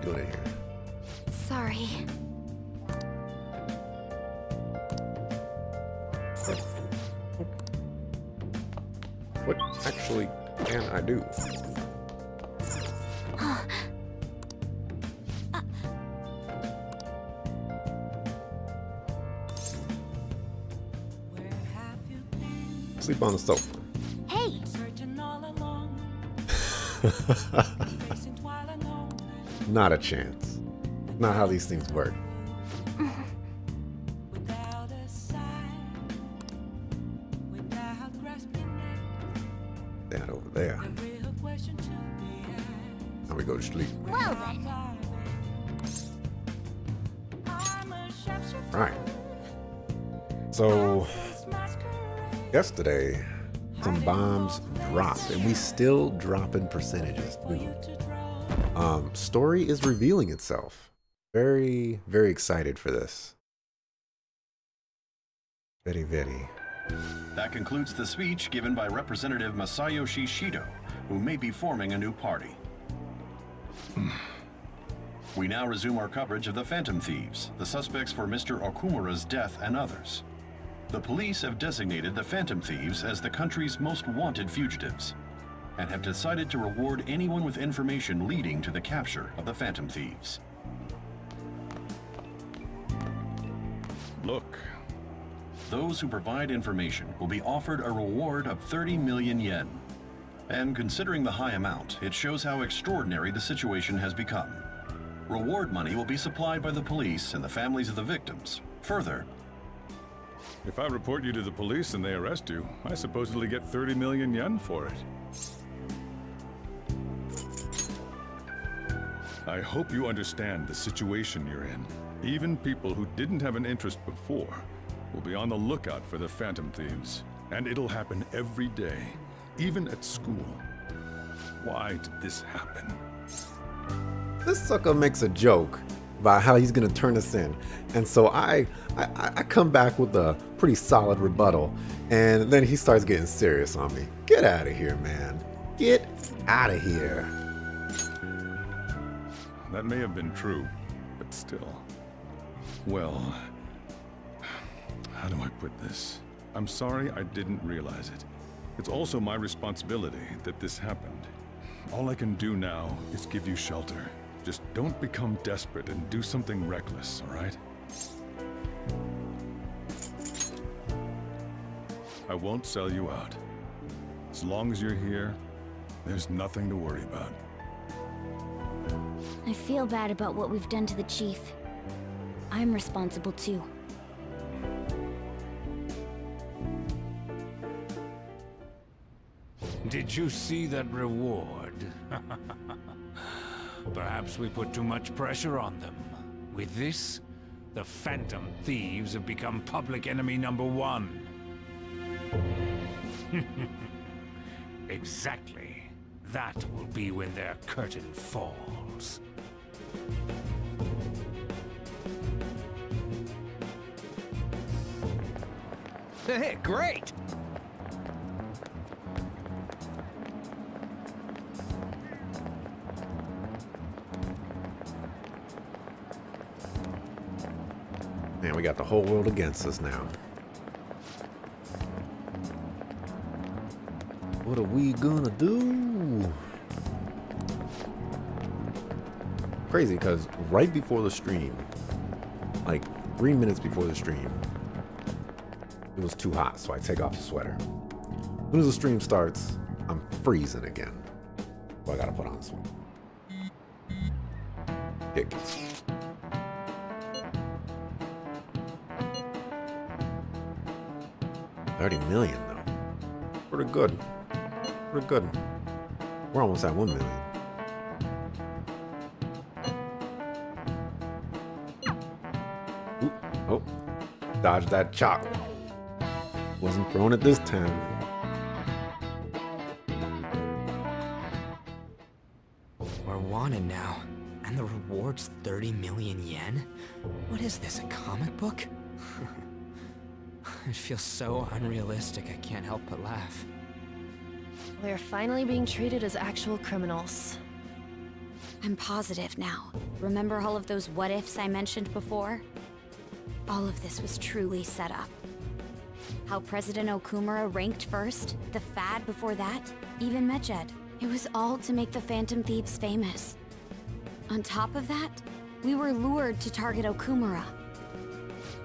doing in here? Sorry. What actually can I do? Sleep on the sofa. Hey! Not a chance. Not how these things work. That over there. Now we go to sleep. Well then. Right. So yesterday, some bombs dropped, and we still dropping percentages too. Story is revealing itself. Very, very excited for this. Very, very. That concludes the speech given by Representative Masayoshi Shido, who may be forming a new party. We now resume our coverage of the Phantom Thieves, the suspects for Mr. Okumura's death and others. The police have designated the Phantom Thieves as the country's most wanted fugitives, and have decided to reward anyone with information leading to the capture of the Phantom Thieves. Look. Those who provide information will be offered a reward of 30 million yen. And considering the high amount, it shows how extraordinary the situation has become. Reward money will be supplied by the police and the families of the victims. Further, If I report you to the police and they arrest you, I supposedly get 30 million yen for it. I hope you understand the situation you're in. Even people who didn't have an interest before will be on the lookout for the Phantom Thieves. And it'll happen every day, even at school. Why did this happen? This sucker makes a joke about how he's gonna turn us in, and so I come back with a pretty solid rebuttal, and then he starts getting serious on me. Get out of here, man. Get out of here. That may have been true, but still. Well, how do I put this? I'm sorry I didn't realize it. It's also my responsibility that this happened. All I can do now is give you shelter. Just don't become desperate and do something reckless, all right? I won't sell you out. As long as you're here, there's nothing to worry about. I feel bad about what we've done to the chief. I'm responsible too. Did you see that reward? Perhaps we put too much pressure on them. With this, the Phantom Thieves have become public enemy #1. Exactly. That will be when their curtain falls. Hey, great! Man, we got the whole world against us now. What are we gonna do? Crazy, because right before the stream, like 3 minutes before the stream, it was too hot, so I take off the sweater. As soon as the stream starts, I'm freezing again. So I gotta put on this one. Tickets. $30 million though. Pretty good. Pretty good. We're almost at 1 million. Oop. Oh. Dodged that chop. Wasn't throwing it this time. We're wanted now, and the reward's 30 million yen? What is this, a comic book? It feels so unrealistic, I can't help but laugh. We're finally being treated as actual criminals. I'm positive now. Remember all of those what-ifs I mentioned before? All of this was truly set up. How President Okumura ranked first, the Fad before that, even Medjed. It was all to make the Phantom Thieves famous. On top of that, we were lured to target Okumura.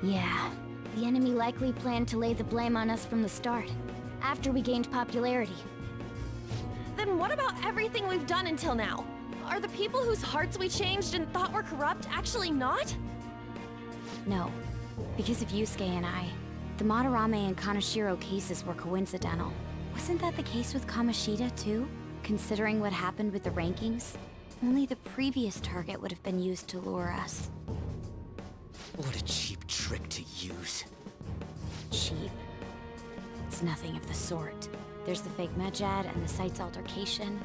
Yeah, the enemy likely planned to lay the blame on us from the start, after we gained popularity. Then what about everything we've done until now? Are the people whose hearts we changed and thought were corrupt actually not? No, because of Yusuke and I, the Madarame and Kaneshiro cases were coincidental. Wasn't that the case with Kamoshida too? Considering what happened with the rankings, only the previous target would have been used to lure us. What a cheap trick to use. Cheap? It's nothing of the sort. There's the fake Medjed and the site's altercation.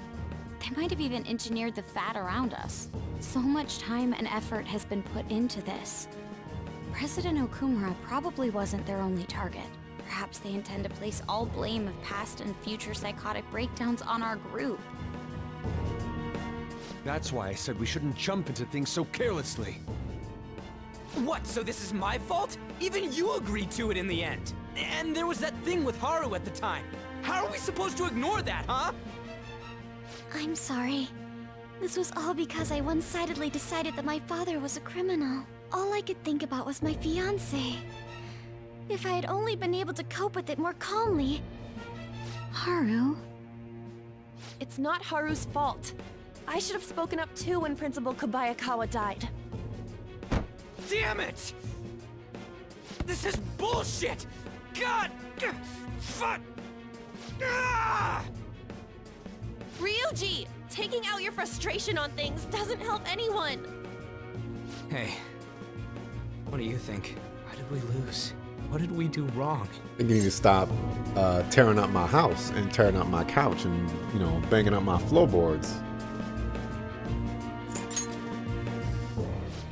They might have even engineered the Fad around us. So much time and effort has been put into this. President Okumura probably wasn't their only target. Perhaps they intend to place all blame of past and future psychotic breakdowns on our group. That's why I said we shouldn't jump into things so carelessly. What, so this is my fault? Even you agreed to it in the end. And there was that thing with Haru at the time. How are we supposed to ignore that, huh? I'm sorry. This was all because I one-sidedly decided that my father was a criminal. All I could think about was my fiancé. If I had only been able to cope with it more calmly... Haru? It's not Haru's fault. I should have spoken up too when Principal Kobayakawa died. Damn it! This is bullshit! God! Fuck! Ah! Ryuji! Taking out your frustration on things doesn't help anyone! Hey, what do you think? Why did we lose? What did we do wrong? I think you need to stop tearing up my house and tearing up my couch and, you know, banging up my floorboards.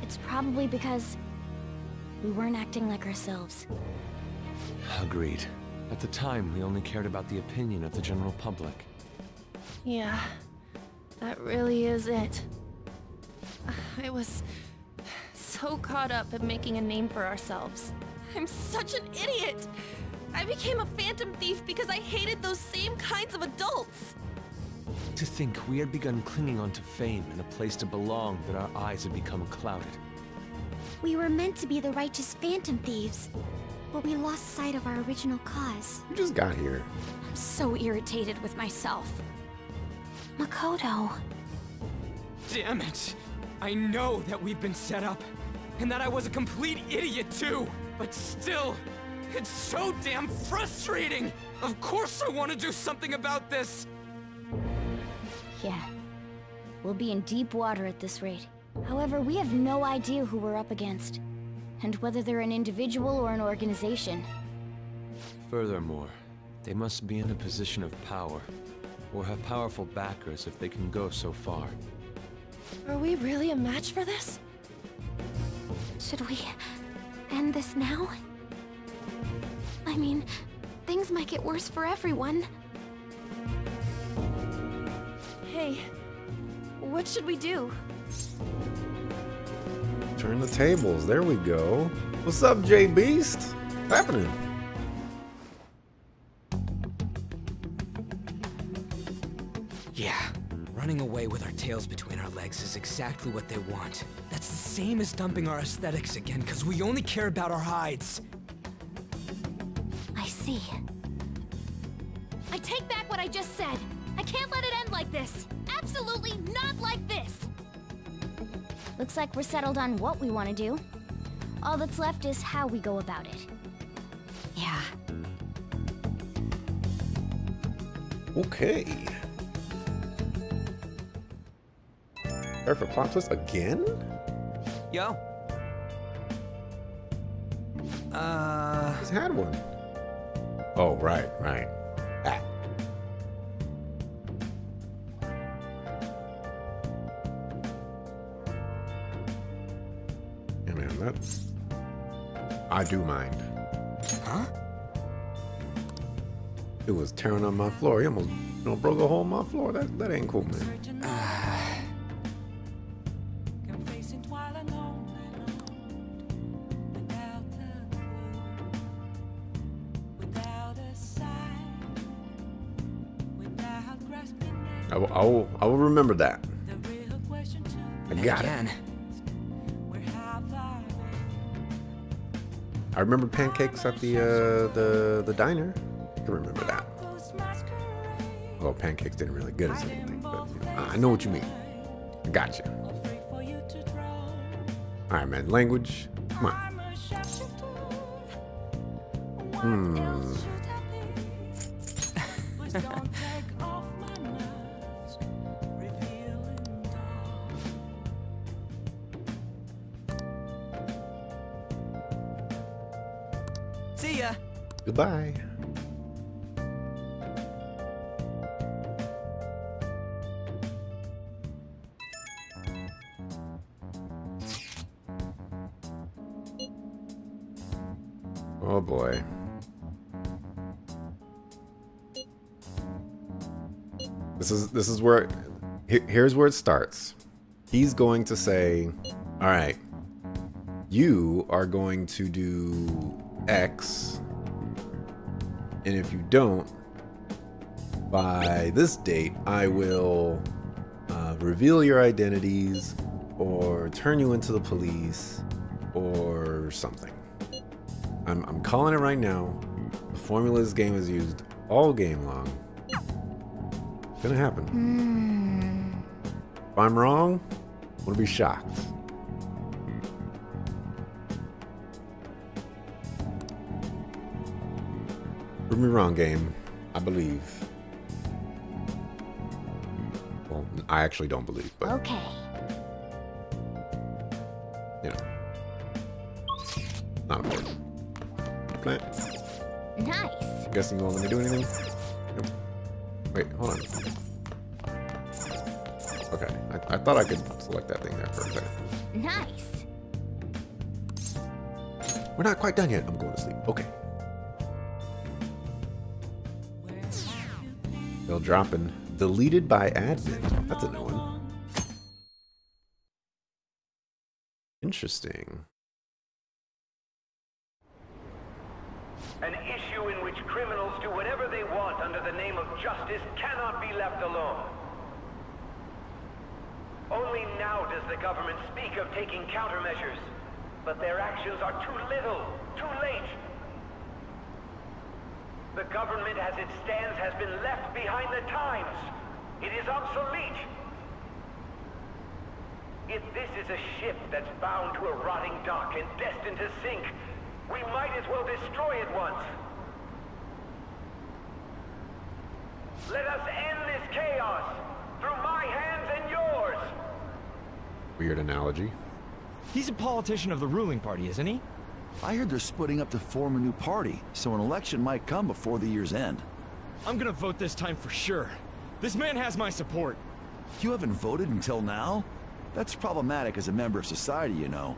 It's probably because we weren't acting like ourselves. Agreed. At the time, we only cared about the opinion of the general public. Yeah, that really is it. I was so caught up in making a name for ourselves. I'm such an idiot! I became a phantom thief because I hated those same kinds of adults! To think we had begun clinging onto fame and a place to belong that our eyes had become clouded. We were meant to be the righteous phantom thieves, but we lost sight of our original cause. You just got here. I'm so irritated with myself. Makoto. Damn it! I know that we've been set up, and that I was a complete idiot too! But still, it's so damn frustrating! Of course I want to do something about this! Yeah. We'll be in deep water at this rate. However, we have no idea who we're up against, and whether they're an individual or an organization. Furthermore, they must be in a position of power, or have powerful backers if they can go so far. Are we really a match for this? Should we end this now? I mean, things might get worse for everyone. Hey, what should we do? Turn the tables. There we go. What's up, J Beast? What's happening? Yeah, running away with our tails between our legs is exactly what they want. That's the same as dumping our aesthetics again, because we only care about our hides. I see. I take back what I just said. I can't let it end like this. Absolutely not like this. Looks like we're settled on what we want to do. All that's left is how we go about it. Yeah. Okay. There for plot twist again? Yo. He's had one. Oh, right. Ah. Yeah, man, that's... I do mind. Huh? It was tearing on my floor. He almost, broke a hole in my floor. That ain't cool, man. I will remember that. I got it. I remember pancakes at the diner. I can remember that. Well, pancakes didn't really get us anything, but you know, I know what you mean. I got you. All right, man. Language. Come on. See ya. Goodbye. Oh boy. This is where here's where it starts. He's going to say, all right, you are going to do X, and if you don't, by this date, I will reveal your identities or turn you into the police or something. I'm calling it right now. The formula this game has used all game long. It's gonna happen. If I'm wrong, I'm gonna be shocked. Prove me wrong, game. I believe. Well, I actually don't believe, but Okay. you know, not important. Plant. Nice. Guessing you won't let me do anything? Nope. Wait, hold on. Okay, I thought I could select that thing there for a second. Nice. We're not quite done yet. I'm going to sleep. Okay. They'll drop in. Deleted by admin. That's a new one. Interesting. An issue in which criminals do whatever they want under the name of justice cannot be left alone. Only now does the government speak of taking countermeasures, but their actions are too little, too late. The government as it stands has been left behind the times. It is obsolete. If this is a ship that's bound to a rotting dock and destined to sink, we might as well destroy it once. Let us end this chaos through my hands and yours. Weird analogy. He's a politician of the ruling party, isn't he? I heard they're splitting up to form a new party, so an election might come before the year's end. I'm gonna vote this time for sure. This man has my support. You haven't voted until now? That's problematic as a member of society, you know.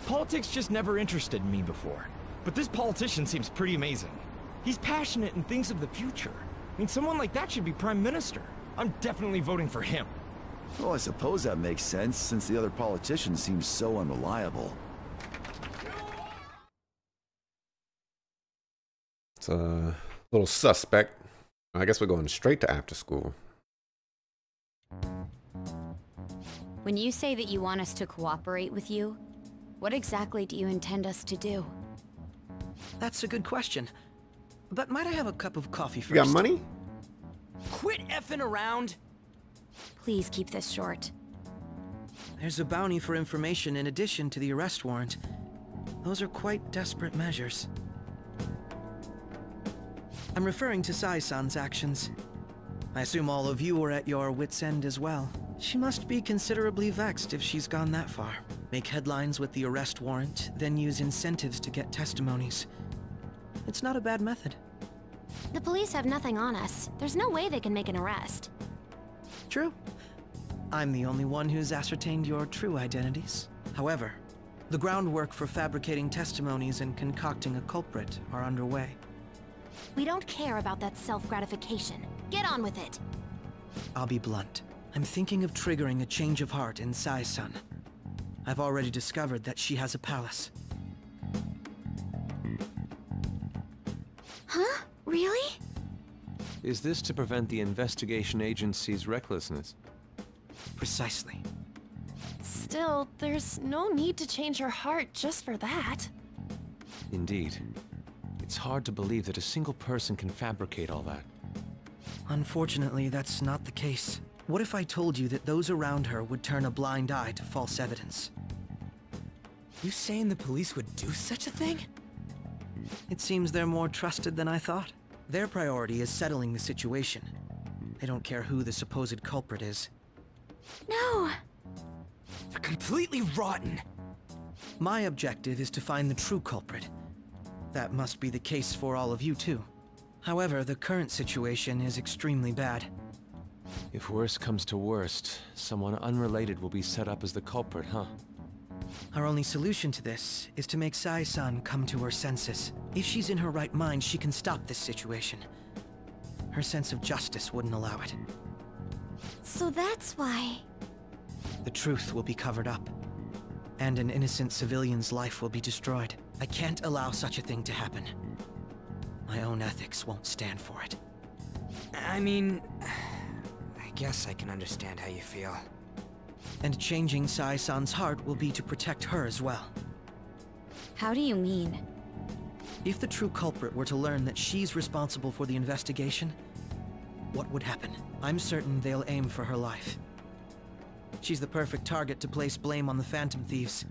Politics just never interested me before. But this politician seems pretty amazing. He's passionate and thinks of the future. I mean, someone like that should be prime minister. I'm definitely voting for him. Well, I suppose that makes sense, since the other politicians seem so unreliable. It's a little suspect. I guess we're going straight to after school. When you say that you want us to cooperate with you, what exactly do you intend us to do? That's a good question. But might I have a cup of coffee first? You got money? Quit effing around! Please keep this short. There's a bounty for information in addition to the arrest warrant. Those are quite desperate measures. I'm referring to Sai-san's actions. I assume all of you were at your wits' end as well. She must be considerably vexed if she's gone that far. Make headlines with the arrest warrant, then use incentives to get testimonies. It's not a bad method. The police have nothing on us. There's no way they can make an arrest. True. I'm the only one who's ascertained your true identities. However, the groundwork for fabricating testimonies and concocting a culprit are underway. We don't care about that self-gratification. Get on with it. I'll be blunt. I'm thinking of triggering a change of heart in Sai-san. I've already discovered that she has a palace. Huh? Really? Is this to prevent the investigation agency's recklessness? Precisely. Still, there's no need to change her heart just for that. Indeed. It's hard to believe that a single person can fabricate all that. Unfortunately, that's not the case. What if I told you that those around her would turn a blind eye to false evidence? You saying the police would do such a thing? It seems they're more trusted than I thought. Their priority is settling the situation. They don't care who the supposed culprit is. No! They're completely rotten! My objective is to find the true culprit. That must be the case for all of you too. However, the current situation is extremely bad. If worst comes to worst, someone unrelated will be set up as the culprit, huh? Our only solution to this is to make Sai-san come to her senses. If she's in her right mind, she can stop this situation. Her sense of justice wouldn't allow it. So that's why... The truth will be covered up, and an innocent civilian's life will be destroyed. I can't allow such a thing to happen. My own ethics won't stand for it. I mean... I guess I can understand how you feel. And changing Sai-san's heart will be to protect her as well. How do you mean? If the true culprit were to learn that she's responsible for the investigation, what would happen? I'm certain they'll aim for her life. She's the perfect target to place blame on the Phantom Thieves.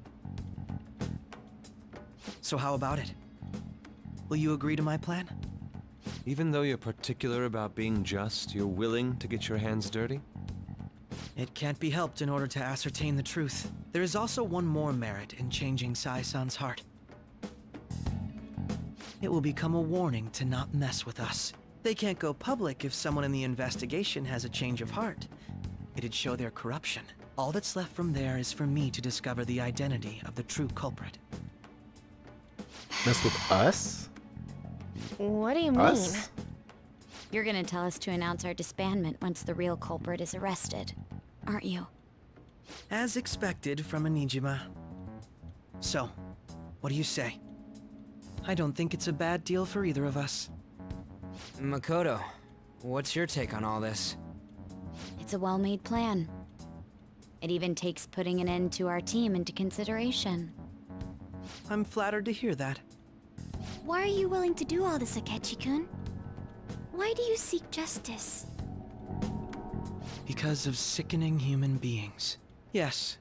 So how about it? Will you agree to my plan? Even though you're particular about being just, you're willing to get your hands dirty? It can't be helped in order to ascertain the truth. There is also one more merit in changing Sai-san's heart. It will become a warning to not mess with us. They can't go public if someone in the investigation has a change of heart. It'd show their corruption. All that's left from there is for me to discover the identity of the true culprit. Mess with us? What do you mean? Us? You're gonna tell us to announce our disbandment once the real culprit is arrested, aren't you? As expected from a Nijima. So, what do you say? I don't think it's a bad deal for either of us. Makoto, what's your take on all this? It's a well-made plan. It even takes putting an end to our team into consideration. I'm flattered to hear that. Why are you willing to do all this, Akechi-kun? Why do you seek justice? Because of sickening human beings. Yes.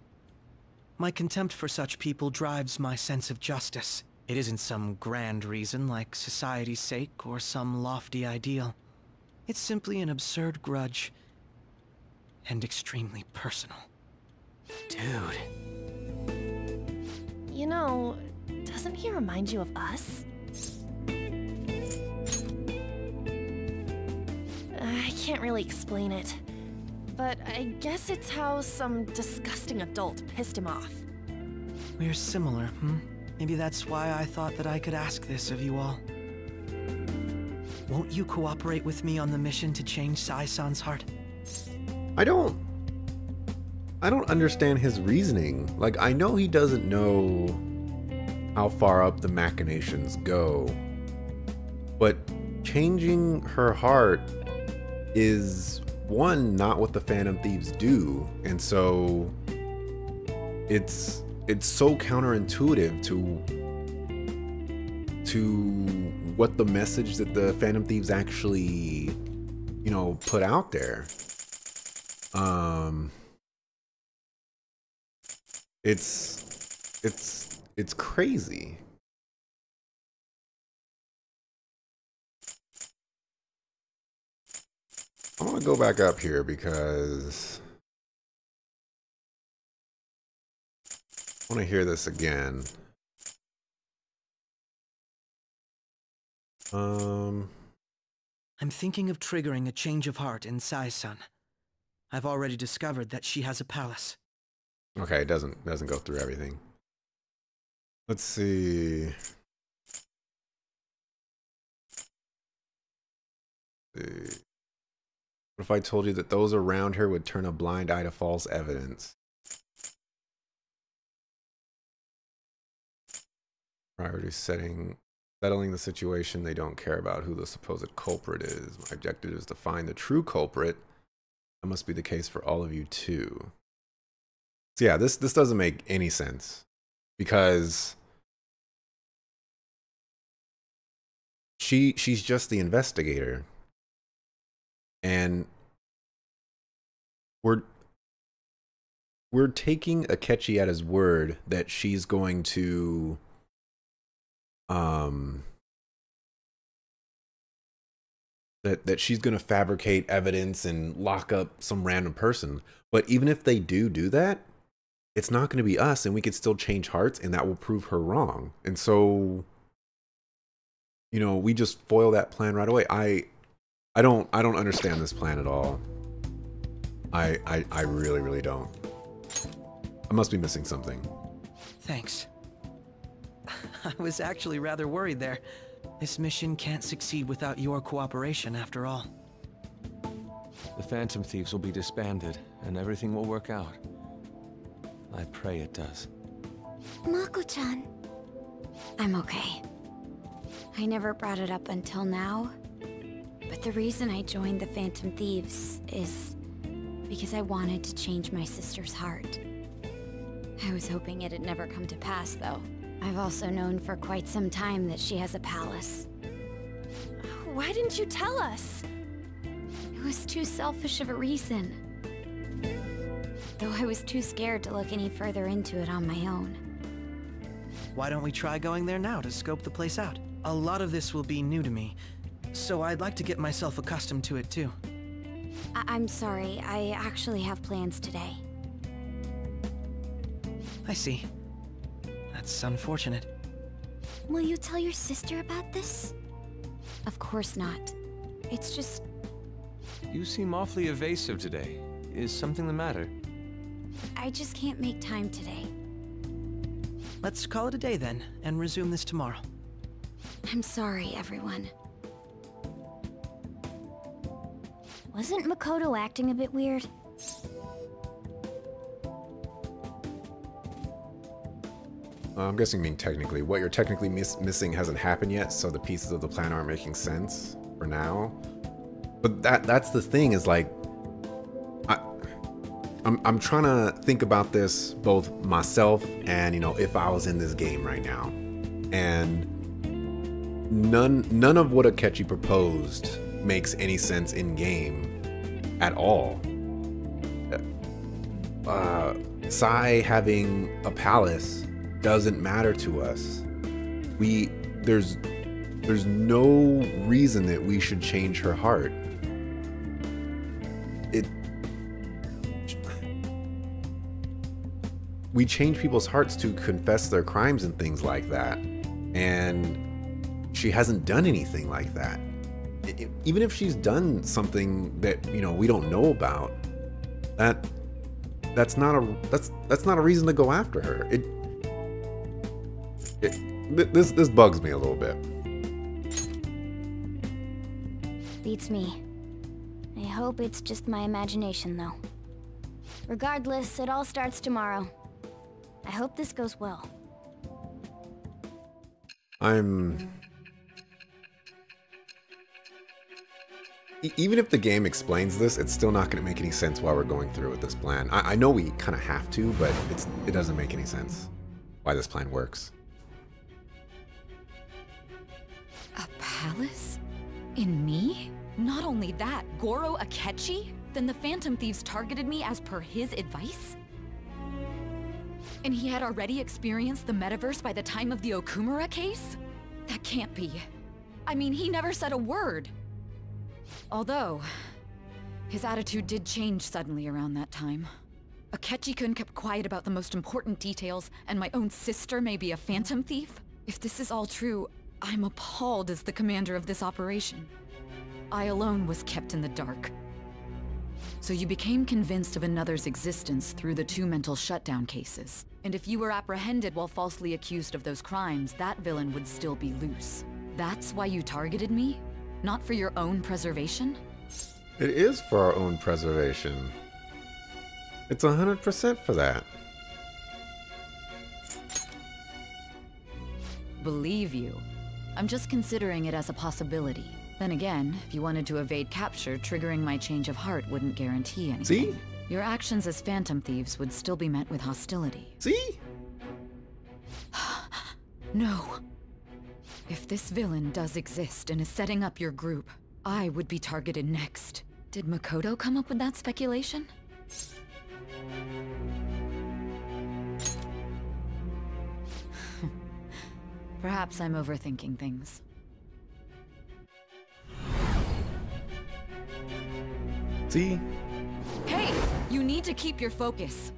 My contempt for such people drives my sense of justice. It isn't some grand reason like society's sake or some lofty ideal. It's simply an absurd grudge. And extremely personal. Dude. You know, doesn't he remind you of us? I can't really explain it, but I guess it's how some disgusting adult pissed him off. We're similar, Maybe that's why I thought that I could ask this of you all. Won't you cooperate with me on the mission to change Sai-san's heart? I don't understand his reasoning. Like, I know he doesn't know how far up the machinations go, but changing her heart is, one, not what the Phantom Thieves do, and so it's so counterintuitive to what the message that the Phantom Thieves actually, you know, put out there. It's crazy. I want to go back up here because I want to hear this again. I'm thinking of triggering a change of heart in Sai-san. I've already discovered that she has a palace. Okay, it doesn't go through everything. Let's see. What if I told you that those around her would turn a blind eye to false evidence? Priority setting Settling the situation, they don't care about who the supposed culprit is. My objective is to find the true culprit. That must be the case for all of you too. So yeah, this doesn't make any sense. Because she's just the investigator. And we're taking Akechi at his word that she's going to that she's going to fabricate evidence and lock up some random person. But even if they do that, it's not going to be us, and we could still change hearts, and that will prove her wrong. And so, you know, we just foil that plan right away. I don't understand this plan at all. I really don't. I must be missing something. Thanks. I was actually rather worried there. This mission can't succeed without your cooperation, after all. The Phantom Thieves will be disbanded, and everything will work out. I pray it does. Mako-chan. I'm okay. I never brought it up until now, but the reason I joined the Phantom Thieves is because I wanted to change my sister's heart. I was hoping it'd never come to pass, though. I've also known for quite some time that she has a palace. Why didn't you tell us? It was too selfish of a reason. Though I was too scared to look any further into it on my own. Why don't we try going there now to scope the place out? A lot of this will be new to me, so I'd like to get myself accustomed to it too. I'm sorry, I actually have plans today. I see. That's unfortunate. Will you tell your sister about this? Of course not. It's just... You seem awfully evasive today. Is something the matter? I just can't make time today. Let's call it a day then, and resume this tomorrow. I'm sorry, everyone. Wasn't Makoto acting a bit weird? I'm guessing, mean technically. What you're technically missing hasn't happened yet, so the pieces of the plan aren't making sense for now. But that's the thing, is like, I'm trying to think about this both myself and, you know, if I was in this game right now. And none of what Akechi proposed makes any sense in game at all. Sai having a palace doesn't matter to us. There's no reason that we should change her heart. We change people's hearts to confess their crimes and things like that, and she hasn't done anything like that. Even if she's done something that, you know, we don't know about, that's not a reason to go after her. This bugs me a little bit. Beats me. I hope it's just my imagination, though. Regardless, it all starts tomorrow. I hope this goes well. Even if the game explains this, it's still not going to make any sense while we're going through with this plan. I know we kind of have to, but it doesn't make any sense why this plan works. A palace? In me? Not only that, Goro Akechi? Then the Phantom Thieves targeted me as per his advice? And he had already experienced the metaverse by the time of the Okumura case? That can't be. I mean, he never said a word. Although, his attitude did change suddenly around that time. Akechi-kun kept quiet about the most important details, and my own sister may be a Phantom Thief? If this is all true, I'm appalled as the commander of this operation. I alone was kept in the dark. So you became convinced of another's existence through the 2 mental shutdown cases. And if you were apprehended while falsely accused of those crimes, that villain would still be loose. That's why you targeted me? Not for your own preservation? It is for our own preservation. It's 100% for that. Believe you. I'm just considering it as a possibility. Then again, if you wanted to evade capture, triggering my change of heart wouldn't guarantee anything. See? Your actions as Phantom Thieves would still be met with hostility. See? No. If this villain does exist and is setting up your group, I would be targeted next. Did Makoto come up with that speculation? Perhaps I'm overthinking things. See? Hey! You need to keep your focus.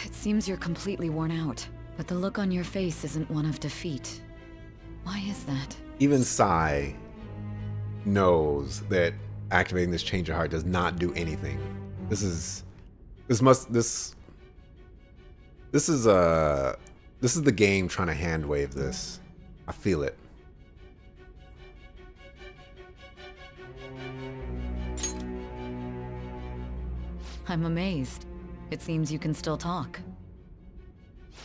It seems you're completely worn out, but the look on your face isn't one of defeat. Why is that? Even Sai knows that activating this change of heart does not do anything. This is the game trying to hand wave this. I feel it. I'm amazed. It seems you can still talk.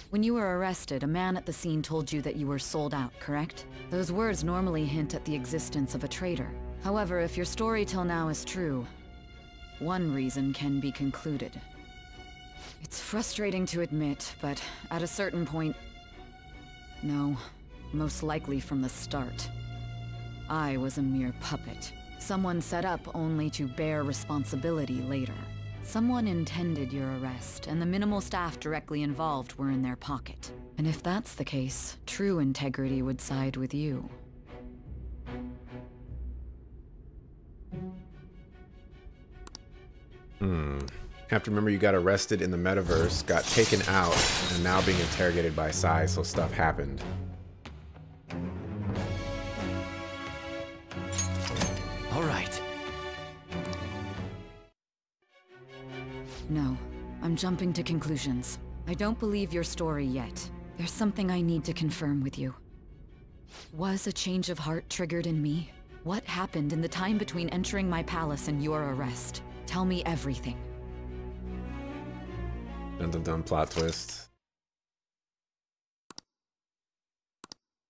When you were arrested, a man at the scene told you that you were sold out, correct? Those words normally hint at the existence of a traitor. However, if your story till now is true, one reason can be concluded. It's frustrating to admit, but at a certain point... No, most likely from the start. I was a mere puppet. Someone set up only to bear responsibility later. Someone intended your arrest, and the minimal staff directly involved were in their pocket. And if that's the case, true integrity would side with you. Have to remember you got arrested in the metaverse, got taken out, and now being interrogated by Sai, so stuff happened. All right. No, I'm jumping to conclusions. I don't believe your story yet. There's something I need to confirm with you. Was a change of heart triggered in me? What happened in the time between entering my palace and your arrest? Tell me everything. Dun dun dun, plot twist.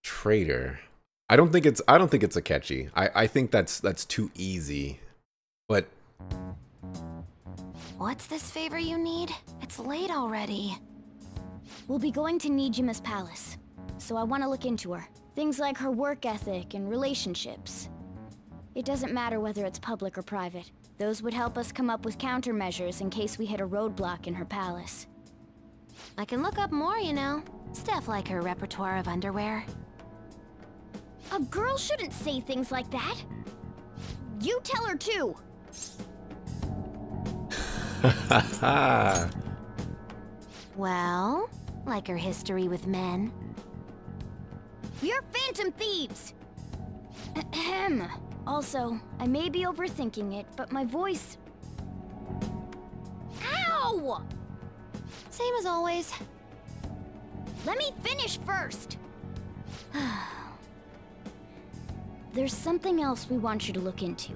Traitor. I don't think it's Akechi. I think that's too easy. But what's this favor you need? It's late already. We'll be going to Nijima's palace, so I want to look into her. Things like her work ethic and relationships. It doesn't matter whether it's public or private. Those would help us come up with countermeasures in case we hit a roadblock in her palace. I can look up more, you know. Stuff like her repertoire of underwear. A girl shouldn't say things like that. You tell her too. Well, like her history with men. We're Phantom Thieves! Ahem. Also, I may be overthinking it, but my voice... Ow! Same as always. Let me finish first! There's something else we want you to look into.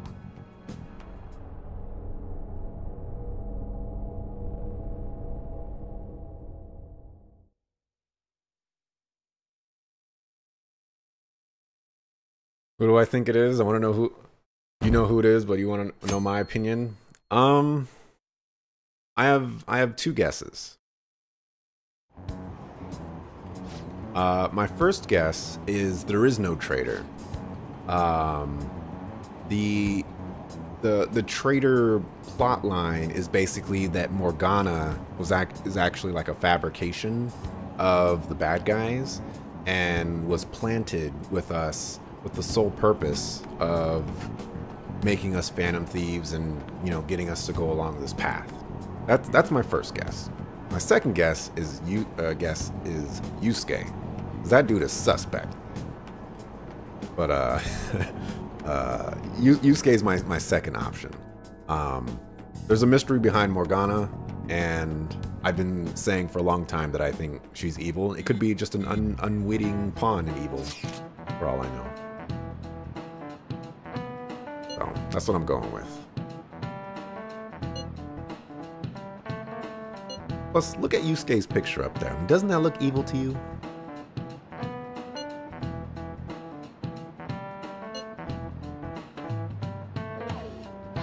who do I think it is? I want to know who. You know who it is, but you want to know my opinion? I have two guesses. My first guess is there is no traitor. The traitor plot line is basically that Morgana is actually like a fabrication of the bad guys and was planted with us with the sole purpose of making us Phantom Thieves and, you know, getting us to go along this path. That's my first guess. My second guess is Yusuke. That dude is suspect. But Yusuke is my second option. There's a mystery behind Morgana, and I've been saying for a long time that I think she's evil. It could be just an unwitting pawn in evil, for all I know. So that's what I'm going with. Plus, look at Yusuke's picture up there. Doesn't that look evil to you?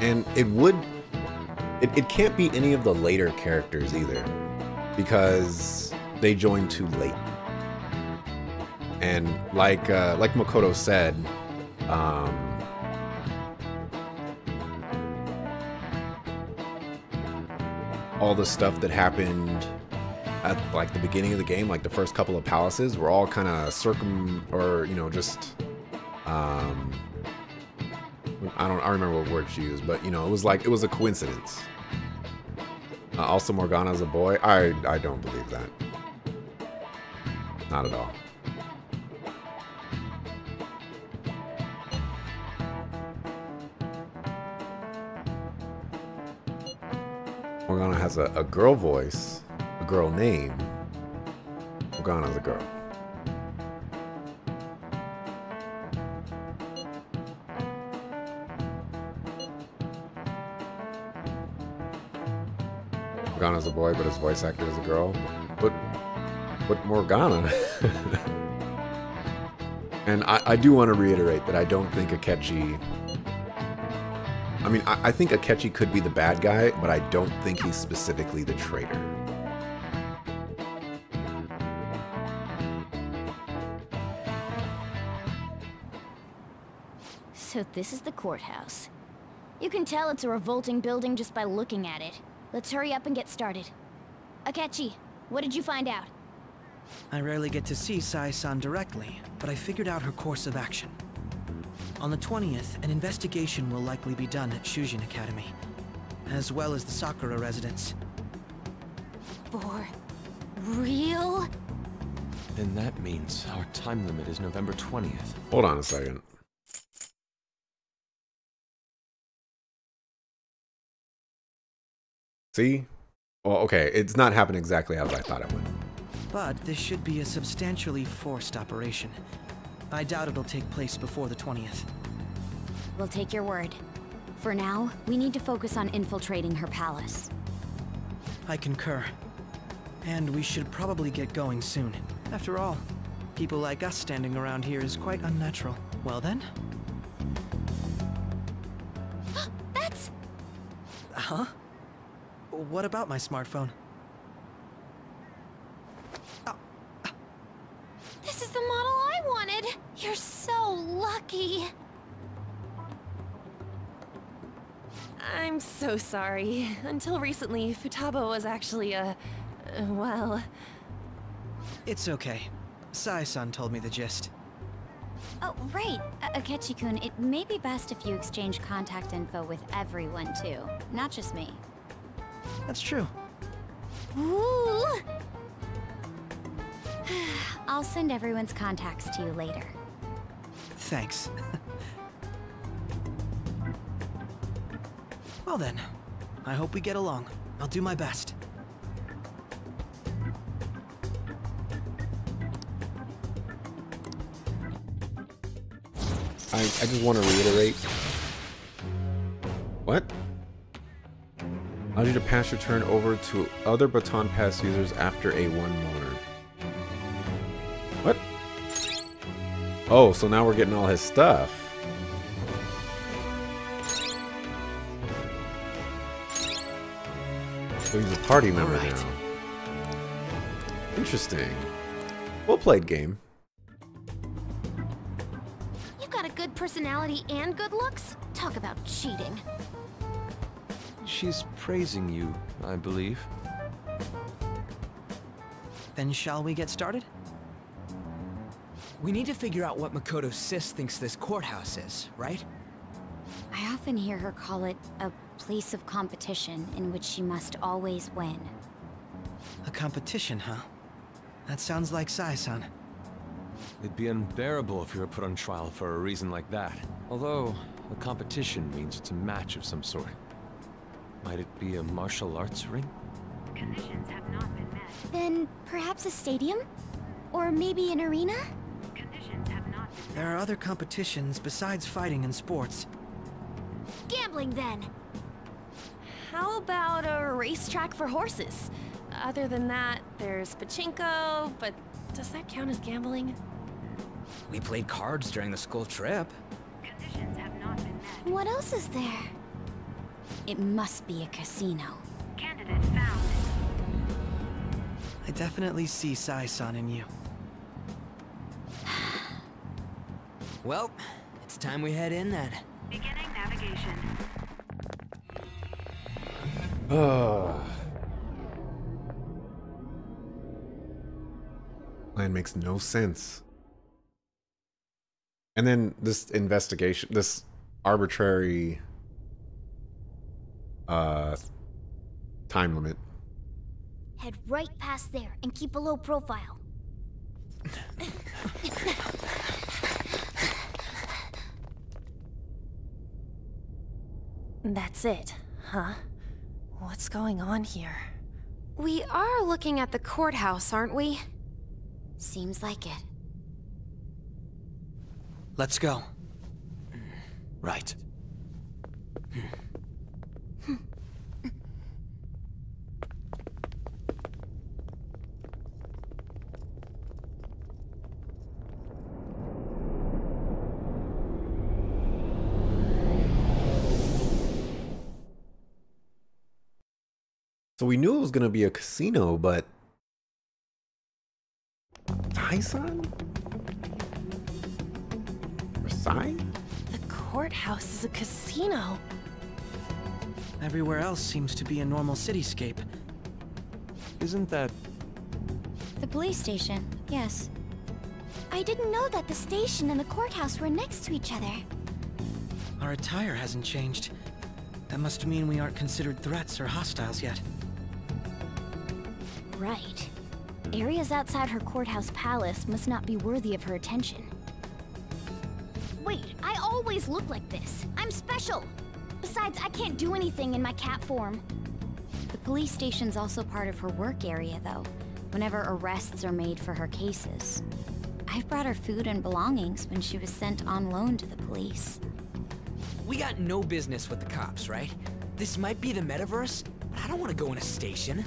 And it can't be any of the later characters either, because they joined too late. And like Makoto said, all the stuff that happened at like the beginning of the game, like the first couple of palaces, were all kind of I don't remember what word she used, but you know, it was a coincidence. Also, Morgana's a boy. I don't believe that. Not at all. Morgana has a girl voice, a girl name. Morgana's a girl. Morgana's a boy, but his voice actor is a girl. But Morgana. And I do want to reiterate that I don't think Akechi... I mean, I think Akechi could be the bad guy, but I don't think he's specifically the traitor. So this is the courthouse. You can tell it's a revolting building just by looking at it. Let's hurry up and get started. Akechi, what did you find out? I rarely get to see Sae-san directly, but I figured out her course of action. On the 20th, an investigation will likely be done at Shujin Academy, as well as the Sakura residence. For real? Then that means our time limit is November 20th. Hold on a second. See? Well, okay, it's not happening exactly as I thought it would. But this should be a substantially forced operation. I doubt it'll take place before the 20th. We'll take your word. For now, we need to focus on infiltrating her palace. I concur. And we should probably get going soon. After all, people like us standing around here is quite unnatural. Well then? That's... Huh? What about my smartphone? This is the model I wanted! You're so lucky! I'm so sorry. Until recently, Futaba was actually well... It's okay. Sae-san told me the gist. Oh, right. Akechi-kun, it may be best if you exchange contact info with everyone, too. Not just me. That's true. Ooh. I'll send everyone's contacts to you later. Thanks. Well then, I hope we get along. I'll do my best. I just want to reiterate. What? Allows you to pass your turn over to other Baton Pass users after a 1 motor. What? Oh, so now we're getting all his stuff. So he's a party member now. Interesting. Well played, game. You got a good personality and good looks? Talk about cheating. She's praising you, I believe. Then shall we get started? We need to figure out what Makoto Sis thinks this courthouse is, right? I often hear her call it a place of competition in which she must always win. A competition, huh? That sounds like Sae-san. It'd be unbearable if you were put on trial for a reason like that. Although, a competition means it's a match of some sort. Might it be a martial arts ring? Conditions have not been met. Then perhaps a stadium? Or maybe an arena? Conditions have not been met. There are other competitions besides fighting and sports. Gambling, then! How about a racetrack for horses? Other than that, there's pachinko, but does that count as gambling? We played cards during the school trip. Conditions have not been met. What else is there? It must be a casino. Candidate found. I definitely see Sai-san in you. Well, it's time we head in then. Beginning navigation. Plan makes no sense. And then this investigation, this arbitrary time limit. Head right past there and keep a low profile. That's it, huh? What's going on here? We are looking at the courthouse, aren't we? Seems like it. Let's go. Right. So we knew it was going to be a casino, but Sai-san? Versailles? The courthouse is a casino. Everywhere else seems to be a normal cityscape. Isn't that... The police station, yes. I didn't know that the station and the courthouse were next to each other. Our attire hasn't changed. That must mean we aren't considered threats or hostiles yet. Right. Areas outside her courthouse palace must not be worthy of her attention. Wait, I always look like this. I'm special. Besides, I can't do anything in my cat form. The police station's also part of her work area, though, whenever arrests are made for her cases. I've brought her food and belongings when she was sent on loan to the police. We got no business with the cops, right? This might be the metaverse, but I don't want to go in a station.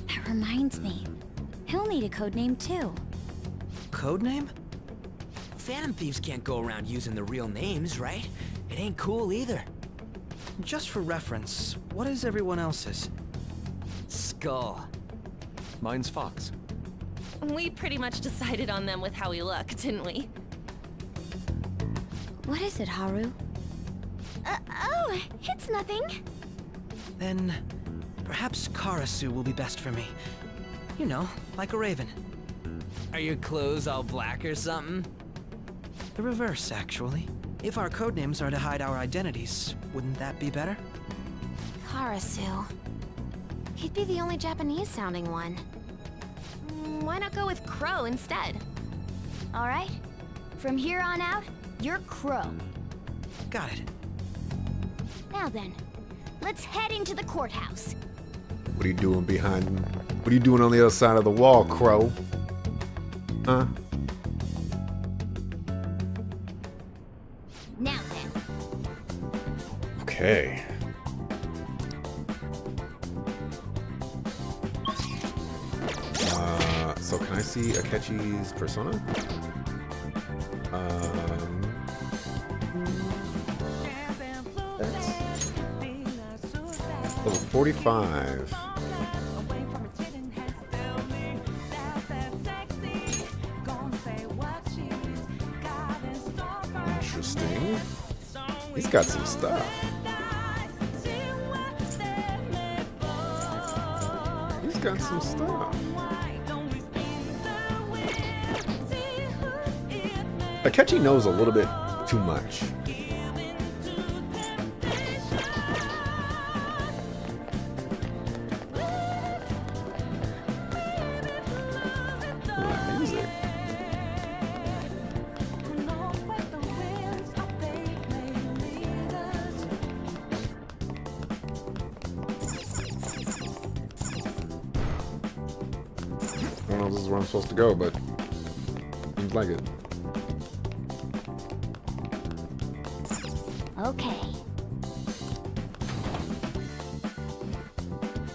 That reminds me. He'll need a codename, too. Codename? Phantom Thieves can't go around using the real names, right? It ain't cool either. Just for reference, what is everyone else's? Skull. Mine's Fox. We pretty much decided on them with how we look, didn't we? What is it, Haru? Oh, it's nothing. Then, perhaps Karasu will be best for me. You know, like a raven. Are your clothes all black or something? The reverse, actually. If our codenames are to hide our identities, wouldn't that be better? Karasu. He'd be the only Japanese-sounding one. Why not go with Crow instead? All right. From here on out, you're Crow. Got it. Now then, let's head into the courthouse. What are you doing behind... What are you doing on the other side of the wall, Crow? Huh? Now then. Okay. So can I see Akechi's persona? That's level 45. Interesting. He's got some stuff. He's got some stuff. Akechi knows a little bit too much. Music. I don't know if this is where I'm supposed to go, but seems like it. Okay.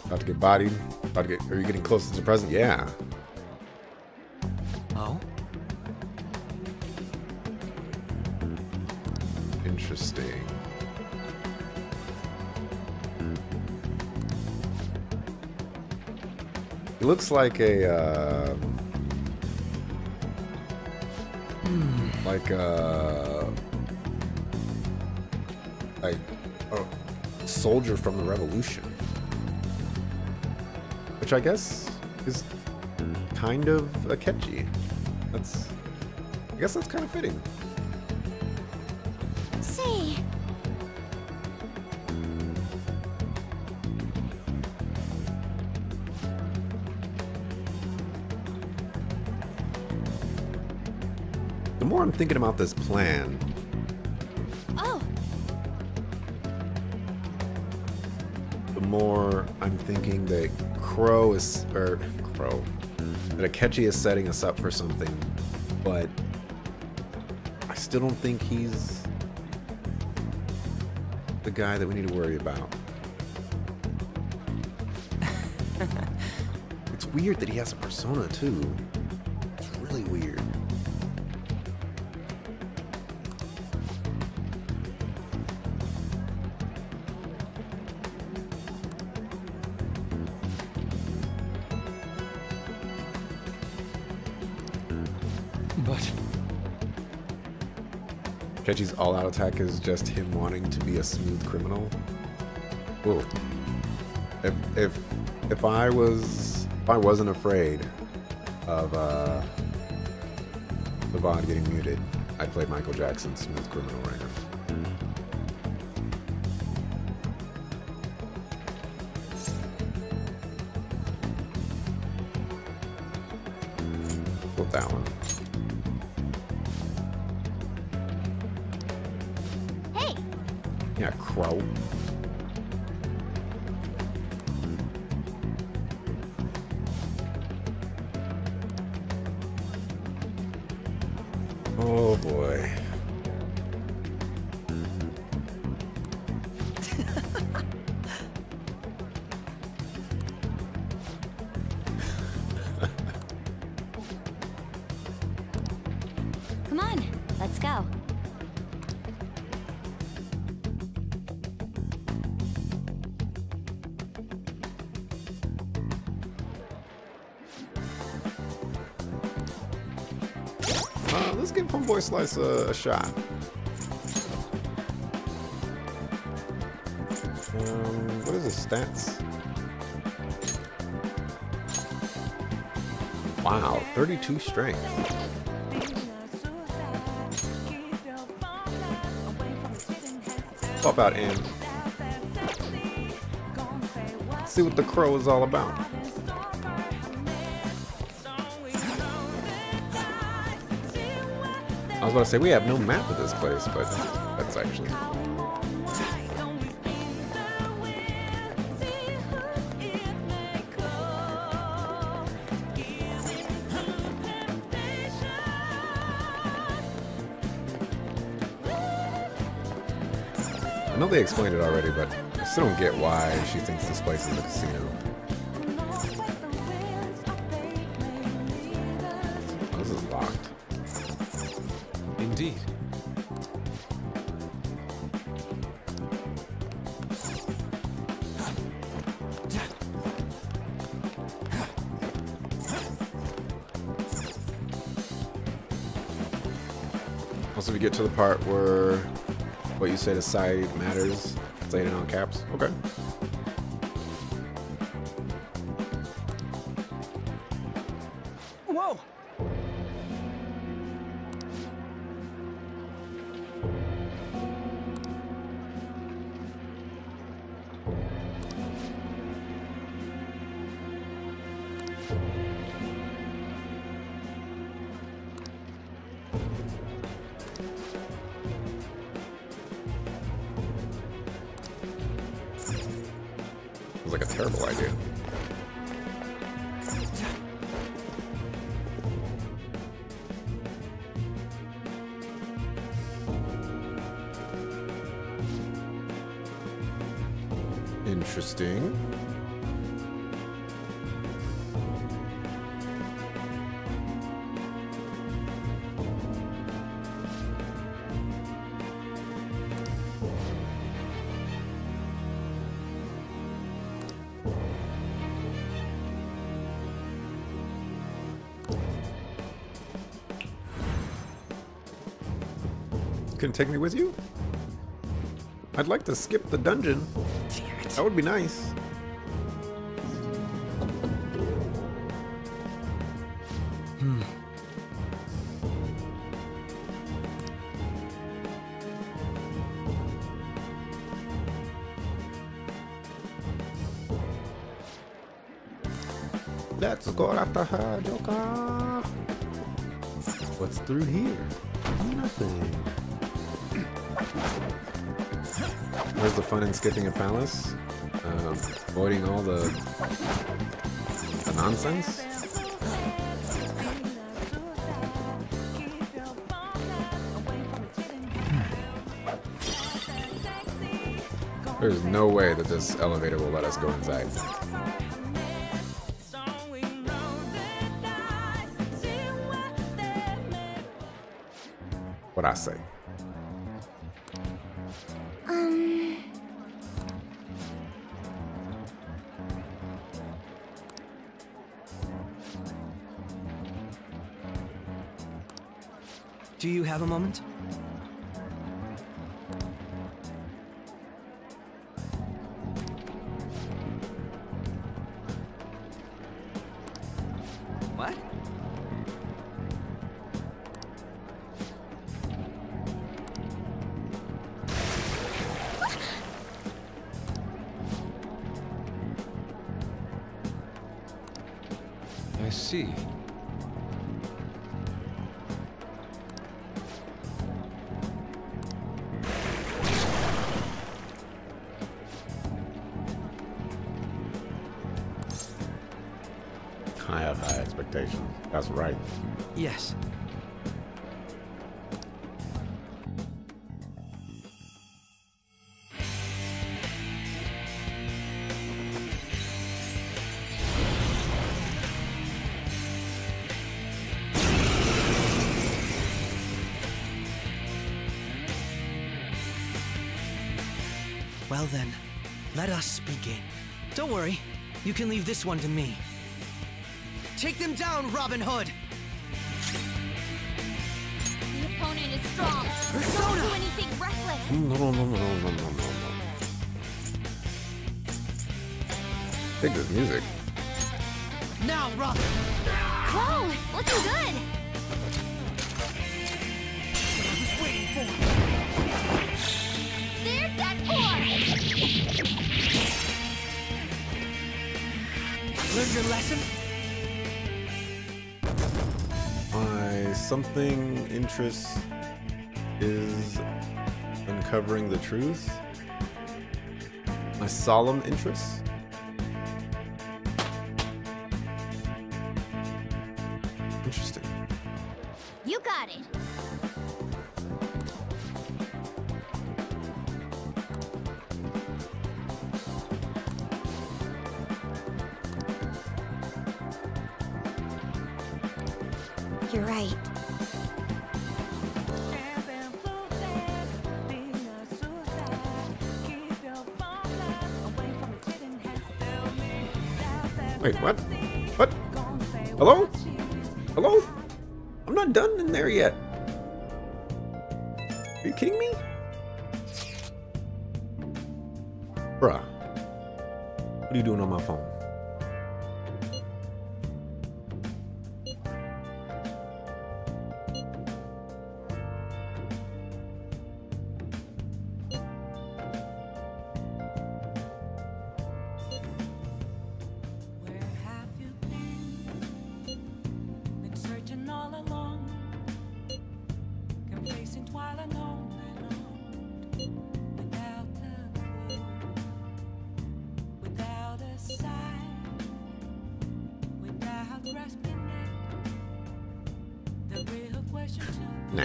About to get bodied? About to get... Are you getting closer to the present? Yeah. Oh? Interesting. looks like a like a soldier from the Revolution, which I guess is kind of Akechi. I guess that's kind of fitting. Say. The more I'm thinking about this plan, the more I'm thinking that that Akechi is setting us up for something, but I still don't think he's the guy that we need to worry about. It's weird that he has a persona too. It's really weird. Akechi's all-out attack is just him wanting to be a smooth criminal. Ooh. If I wasn't afraid of the VOD getting muted, I'd play Michael Jackson's Smooth Criminal right now. Flip that one. Yeah, Crow. Oh boy. Come on, let's go. Let's give Homeboy Slice a shot. What is his stats? Wow, 32 strength. Pop out and see what the Crow is all about. I was about to say, we have no map of this place, but that's actually... I know they explained it already, but I still don't get why she thinks this place is a casino. Oh, this is locked. Indeed. Also, we get to the part where what you say to side matters, say it in all caps. Okay. Whoa! It was like a terrible idea. Interesting. Couldn't take me with you? I'd like to skip the dungeon. Damn it. That would be nice. Let's go after her, Joker. What's through here? Nothing. Where's the fun in skipping a palace? Avoiding all the nonsense? There's no way that this elevator will let us go inside. What I say? Do you have a moment? What? I see. I have high expectations. That's right. Yes. Well then, let us begin. Don't worry, you can leave this one to me. Take them down, Robin Hood! The opponent is strong. Persona! Don't do anything reckless. No. Dig this music. Now, Robin! Whoa, looking good. What I was waiting for! There's that core. Learned your lesson? My something interest is uncovering the truth. My solemn interest. Interesting. You got it. You're right. Wait, what? What? Hello? Hello? I'm not done in there yet. Are you kidding me? Bruh. What are you doing on my phone? Nah.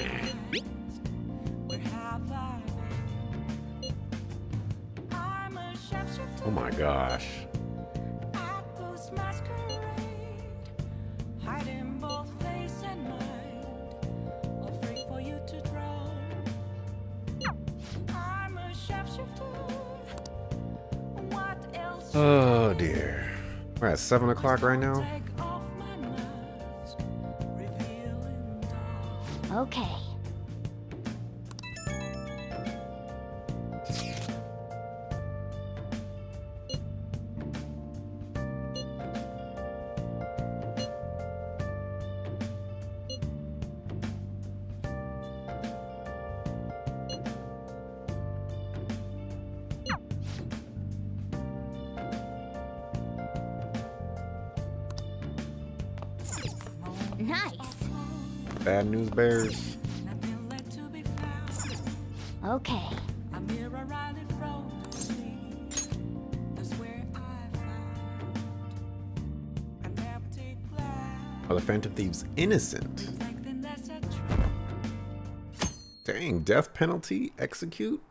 Oh my gosh. Oh dear. We're at 7 o'clock right now. Okay. Nice. Bad news bears. Okay. Are the Phantom Thieves innocent? Dang, death penalty, execute?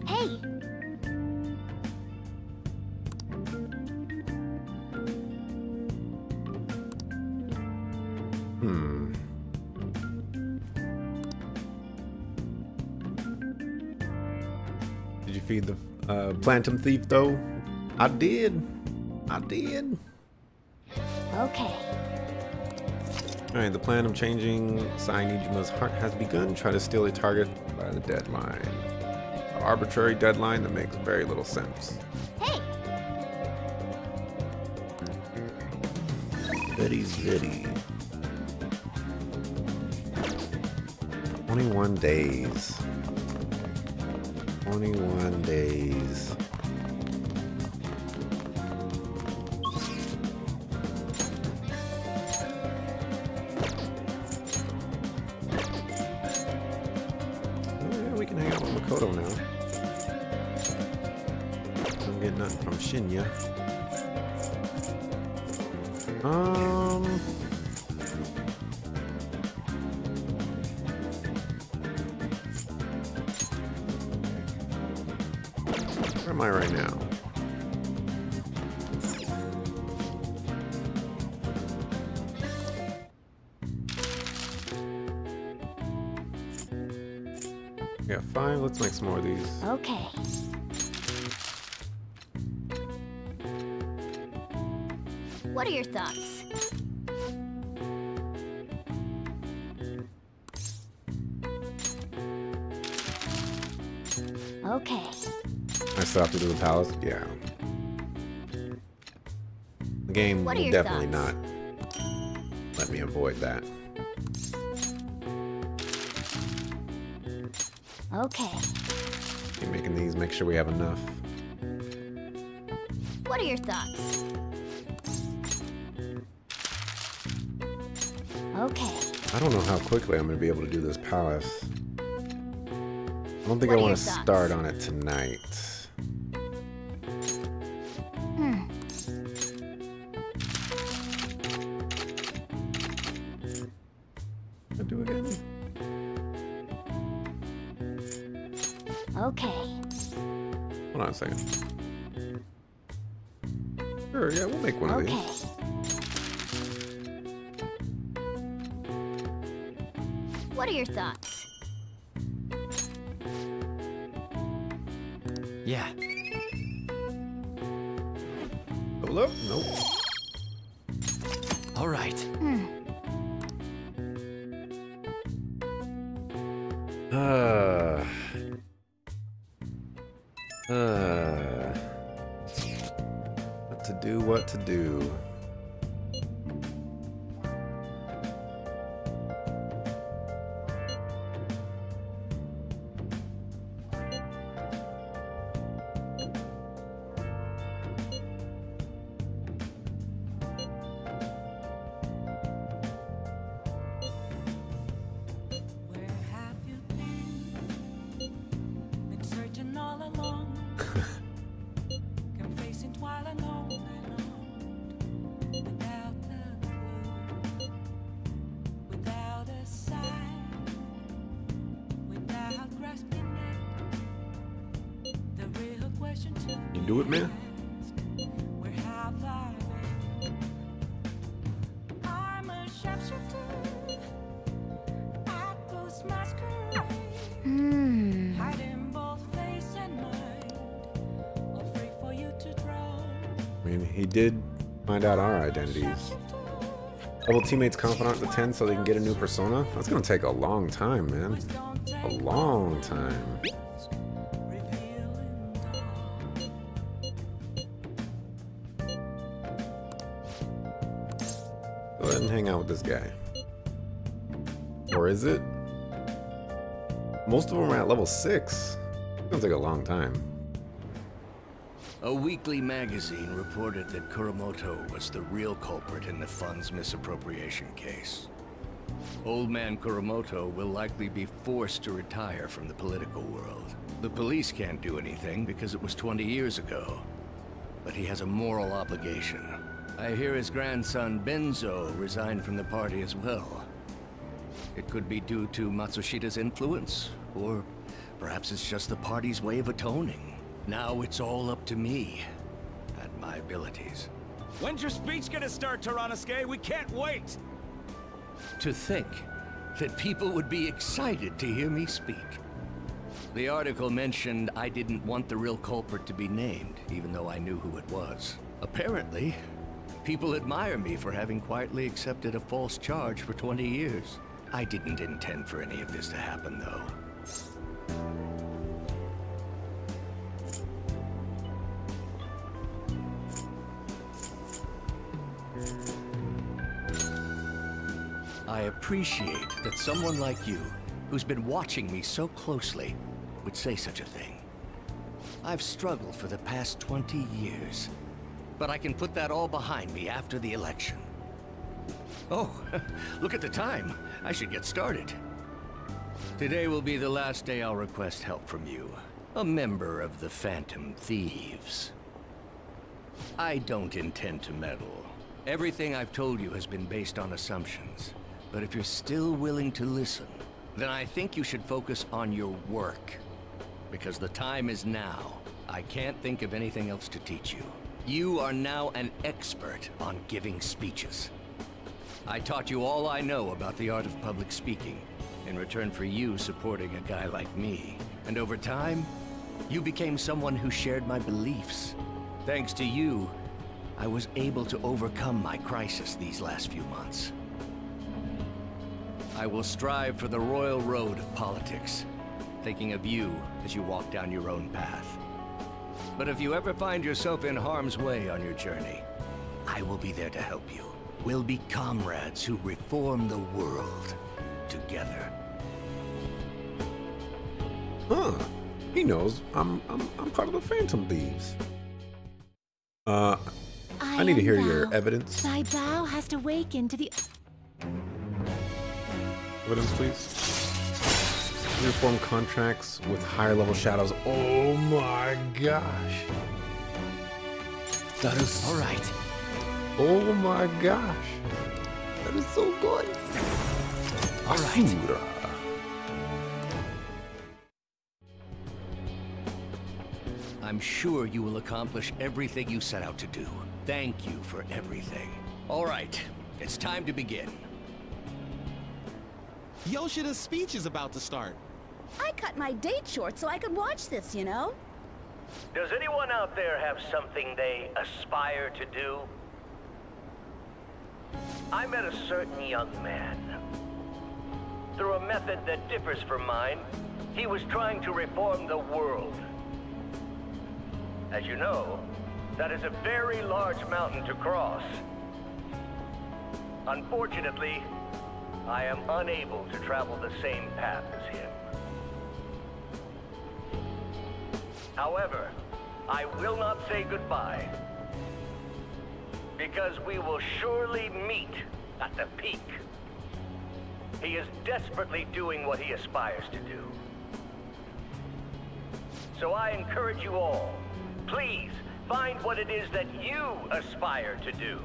Hey! Did you feed the Phantom Thief though? I did. I did. Okay. Alright, the plan of changing Sae-Nijima's heart has begun. Try to steal a target by the deadline. An arbitrary deadline that makes very little sense. Hey! Very, very. 21 days. 21 days. We can hang out with Makoto now. Don't get nothing from Shinya. Where am I right now? We got 5. Let's make some more of these. Okay. What are your thoughts? Okay. I still have to do the palace? Yeah. The game What are will your definitely thoughts? not let me avoid that. Okay. Keep making these, make sure we have enough. What are your thoughts? Okay. I don't know how quickly I'm going to be able to do this palace. I don't think What I are want your to thoughts? start on it tonight. I do it again? Okay. Hold on a second. Sure, yeah, we'll make one of Okay. these. What are your thoughts? Yeah. Double up? Nope. All right. What to do, what to do. You do it, man? I mean, he did find out our identities. Level teammates confidant to 10 so they can get a new persona? That's gonna take a long time, man. A long time. Go ahead and hang out with this guy. Or is it? Most of them are at level 6. It's gonna take a long time. A weekly magazine reported that Kuramoto was the real culprit in the fund's misappropriation case. Old man Kuramoto will likely be forced to retire from the political world. The police can't do anything because it was 20 years ago. But he has a moral obligation. I hear his grandson Benzo resigned from the party as well. It could be due to Matsushida's influence, or perhaps it's just the party's way of atoning. Now it's all up to me and my abilities. When's your speech gonna start, Tyrannuske? We can't wait! To think that people would be excited to hear me speak. The article mentioned I didn't want the real culprit to be named, even though I knew who it was. Apparently, people admire me for having quietly accepted a false charge for 20 years. I didn't intend for any of this to happen, though. I appreciate that someone like you, who's been watching me so closely, would say such a thing. I've struggled for the past 20 years, but I can put that all behind me after the election. Oh, look at the time. I should get started. Today will be the last day I'll request help from you, a member of the Phantom Thieves. I don't intend to meddle. Everything I've told you has been based on assumptions. But if you're still willing to listen, then I think you should focus on your work. Because the time is now. I can't think of anything else to teach you. You are now an expert on giving speeches. I taught you all I know about the art of public speaking, in return for you supporting a guy like me. And over time, you became someone who shared my beliefs. Thanks to you, I was able to overcome my crisis these last few months. I will strive for the royal road of politics, thinking of you as you walk down your own path. But if you ever find yourself in harm's way on your journey, I will be there to help you. We'll be comrades who reform the world together. Huh. He knows I'm part of the Phantom Thieves. I need to hear your evidence. Thy bow has to awaken to the... Evidence, please. Uniform contracts with higher level shadows. Oh my gosh. That is... Alright. Oh my gosh. That is so good. Alright. I'm sure you will accomplish everything you set out to do. Thank you for everything. Alright, it's time to begin. Yoshida's speech is about to start. I cut my date short so I could watch this, you know? Does anyone out there have something they aspire to do? I met a certain young man. Through a method that differs from mine, he was trying to reform the world. As you know, that is a very large mountain to cross. Unfortunately, I am unable to travel the same path as him. However, I will not say goodbye, because we will surely meet at the peak. He is desperately doing what he aspires to do. So I encourage you all, please find what it is that you aspire to do.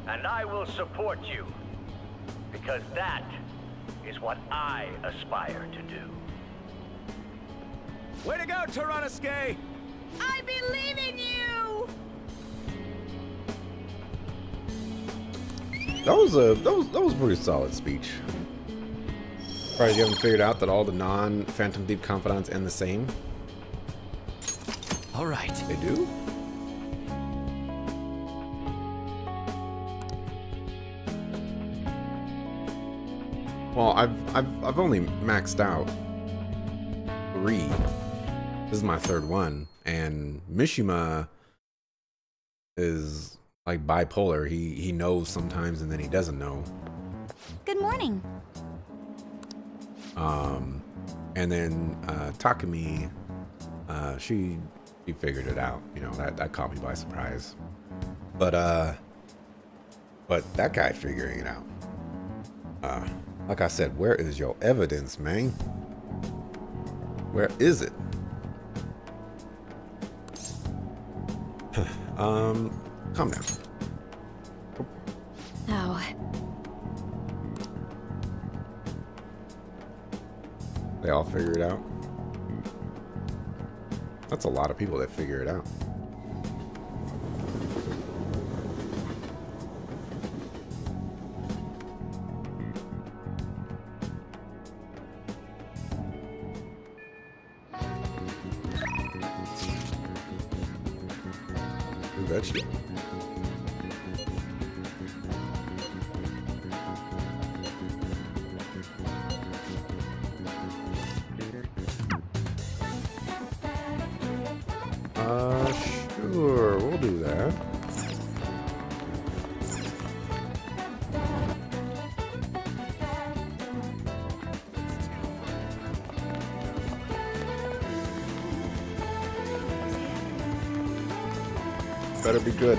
And I will support you, because that is what I aspire to do. Way to go, Tyrannuske! I believe in you! That was a pretty solid speech. Right, you haven't figured out that all the non-Phantom Thief confidants end the same? Alright. They do? Well, I've only maxed out 3. This is my 3rd one, and Mishima is like bipolar. He knows sometimes and then he doesn't know. Good morning. And then Takumi, she figured it out. You know, that caught me by surprise. But that guy figuring it out. Like I said, where is your evidence, man? Where is it? Calm down. Oh. They all figure it out. That's a lot of people that figure it out. New vegetable. Sure, we'll do that. Better be good.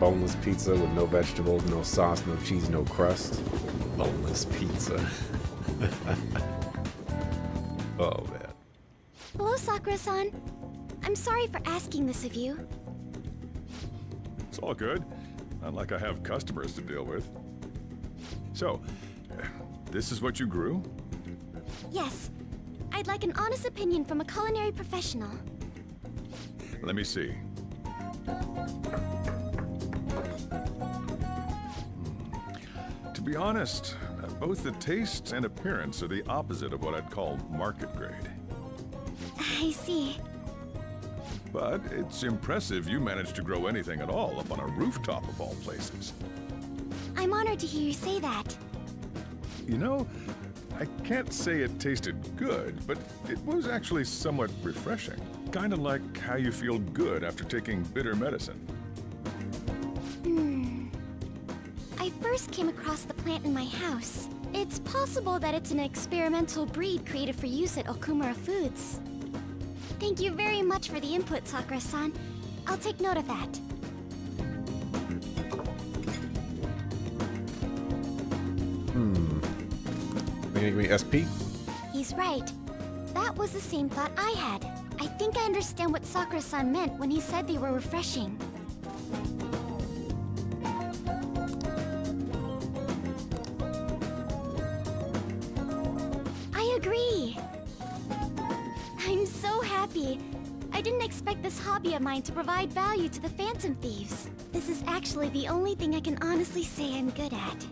Boneless pizza with no vegetables, no sauce, no cheese, no crust. Boneless pizza. Oh, man. Hello, Sakura-san. I'm sorry for asking this of you. It's all good. Not like I have customers to deal with. So, this is what you grew? Yes. I'd like an honest opinion from a culinary professional. Let me see. To be honest, both the taste and appearance are the opposite of what I'd call market grade. I see. But it's impressive you managed to grow anything at all up on a rooftop of all places. I'm honored to hear you say that. You know, I can't say it tasted good, but it was actually somewhat refreshing. Kind of like how you feel good after taking bitter medicine. I first came across the plant in my house. It's possible that it's an experimental breed created for use at Okumura Foods. Thank you very much for the input, Sakura-san. I'll take note of that. Give me SP? He's right. That was the same thought I had. I think I understand what Sakura-san meant when he said they were refreshing. I agree. I'm so happy. I didn't expect this hobby of mine to provide value to the Phantom Thieves. This is actually the only thing I can honestly say I'm good at.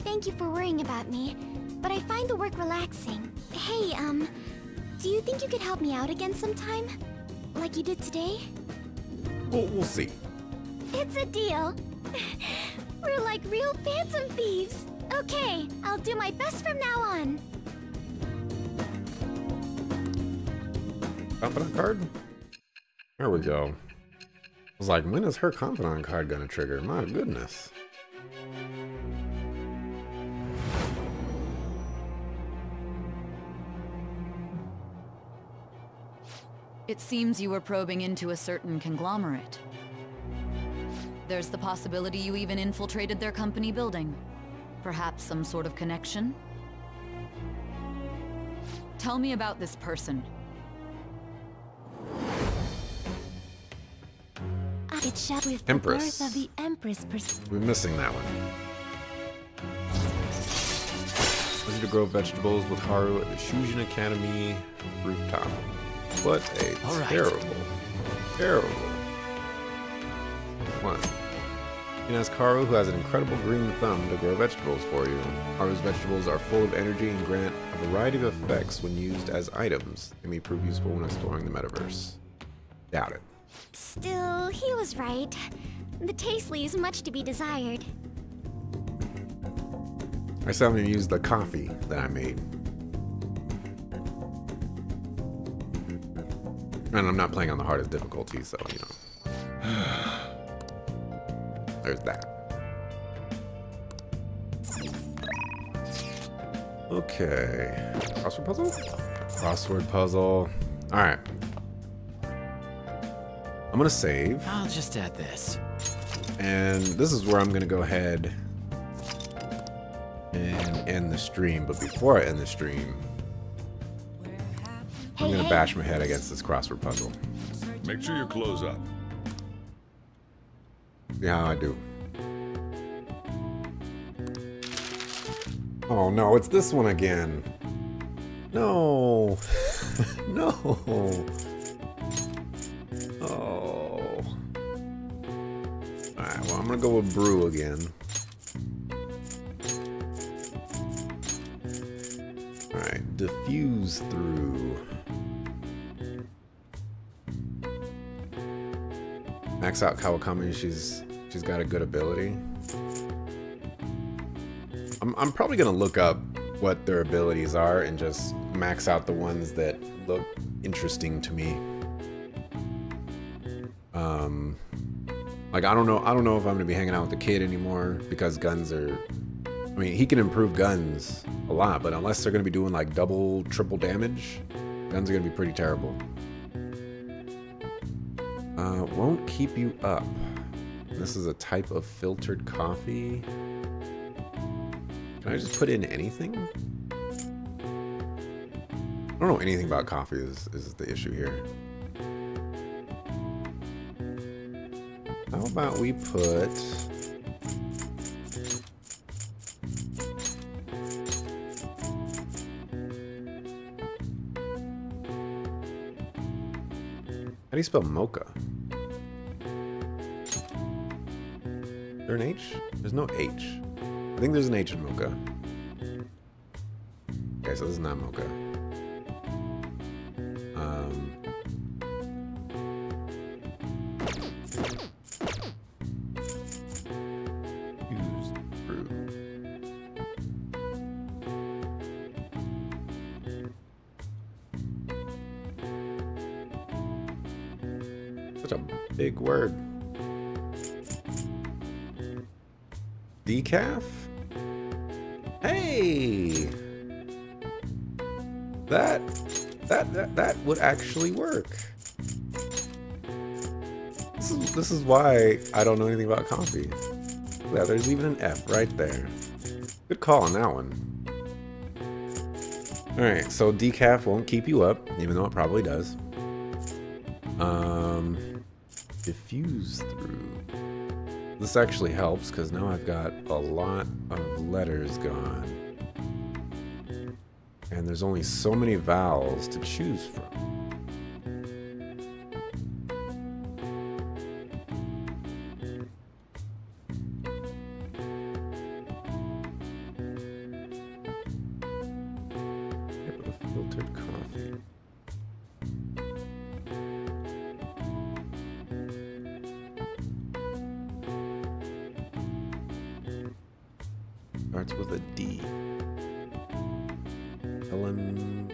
Thank you for worrying about me, but I find the work relaxing. Hey, do you think you could help me out again sometime? Like you did today? We'll see. It's a deal. We're like real Phantom Thieves. Okay, I'll do my best from now on. Confidant card? There we go. I was like, when is her confidant card gonna trigger? My goodness. It seems you were probing into a certain conglomerate. There's the possibility you even infiltrated their company building. Perhaps some sort of connection? Tell me about this person. It shall with Empress. the birth of the Empress. We're missing that one. Ready to grow vegetables with Haru at the Shujin Academy rooftop. What a terrible one. You can ask Haru, who has an incredible green thumb, to grow vegetables for you. Haru's vegetables are full of energy and grant a variety of effects when used as items. They may prove useful when exploring the metaverse. Doubt it. Still, he was right. The taste leaves much to be desired. I still haven't used the coffee that I made. And I'm not playing on the hardest difficulty, so, you know. There's that. Okay. Crossword puzzle? Crossword puzzle. Alright. I'm gonna save. I'll just add this. And this is where I'm gonna go ahead and end the stream. But before I end the stream, I'm gonna bash my head against this crossword puzzle. Make sure you close up. See how I do. Oh no, it's this one again. No. No. Oh. Alright, well, I'm gonna go with brew again. Alright, diffuse through. Max out Kawakami, she's got a good ability. I'm probably gonna look up what their abilities are and just max out the ones that look interesting to me. Like I don't know if I'm gonna be hanging out with the kid anymore because guns are, I mean, he can improve guns a lot, but unless they're gonna be doing like double, triple damage, guns are gonna be pretty terrible. Won't keep you up. This is a type of filtered coffee. Can I just put in anything? I don't know anything about coffee is the issue here. How about we put... How do you spell mocha? Is there an H? There's no H. I think there's an H in mocha. Okay, so this is not mocha. Used brew. Such a big word. Decaf? Hey! That would actually work. This is why I don't know anything about coffee. Yeah, there's even an F right there. Good call on that one. Alright, so decaf won't keep you up, even though it probably does. Diffuse through. This actually helps because now I've got a lot of letters gone. And there's only so many vowels to choose from. Filtered coffee. Starts with a D. Helen.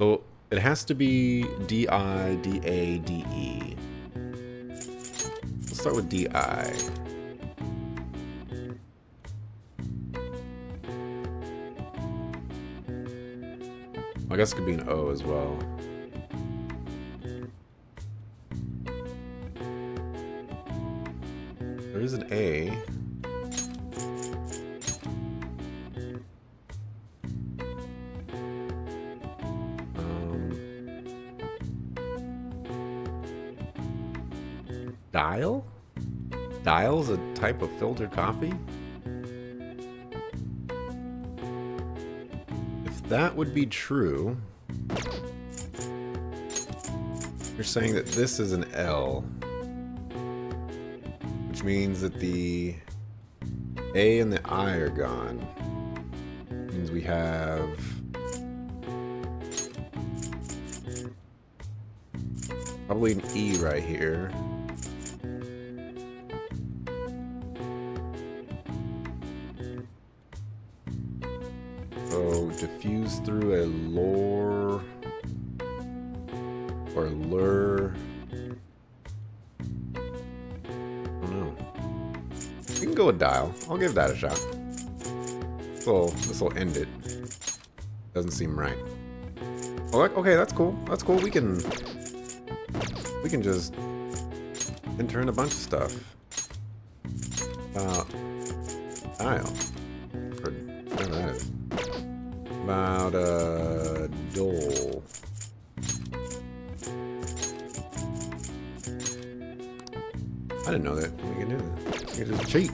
Oh, it has to be D-I-D-A-D-E. Let's start with D-I. I guess it could be an O as well. There is an A. dial? Dial's a type of filtered coffee? If that would be true, you're saying that this is an L, which means that the A and the I are gone. Means we have probably an E right here. So diffuse through a lure or lure. I don't know. We can go with dial. I'll give that a shot. This will end it. Doesn't seem right. Oh, okay, that's cool. That's cool. We can just enter in a bunch of stuff. Dial. Or whatever that is. About Dole. I didn't know that we can do that. You can just cheat.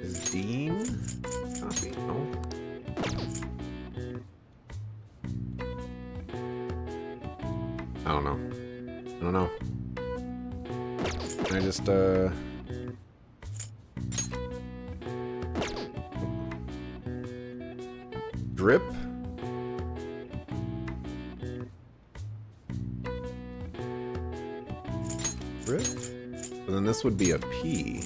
Is Dean copy? No. I don't know. I don't know. Can I just drip? Drip? And then this would be a P.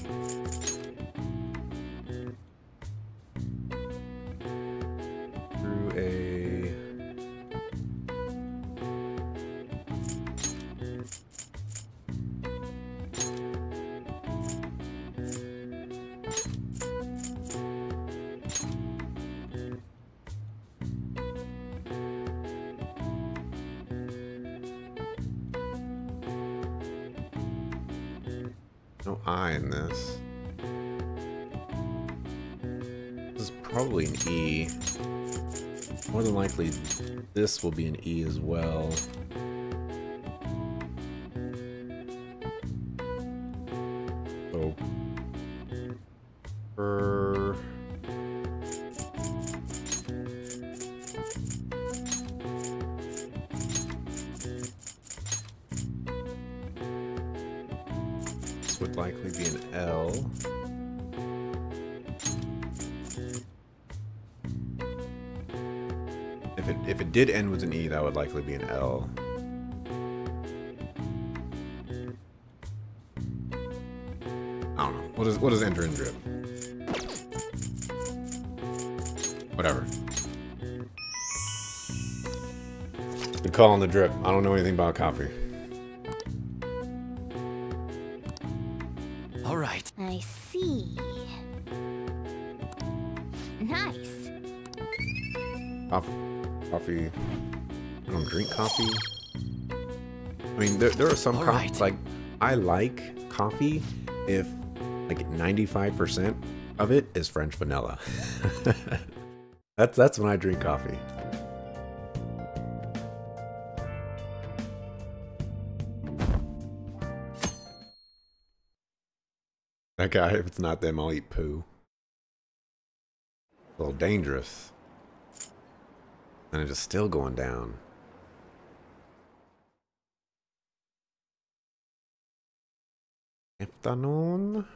Through a... No I in this. This is probably an E. More than likely, this will be an E as well. So, this would likely be an L. If it did end with an E, that would likely be an L. I don't know. What does enter and drip? Whatever. Good call on the drip. I don't know anything about coffee. All right. I see. Nice. Coffee. I don't drink coffee. I mean, there are some coffees, like, I like coffee if, like, 95% of it is French vanilla. That's when I drink coffee. That guy, if it's not them, I'll eat poo. A little dangerous. And it is still going down. Afternoon.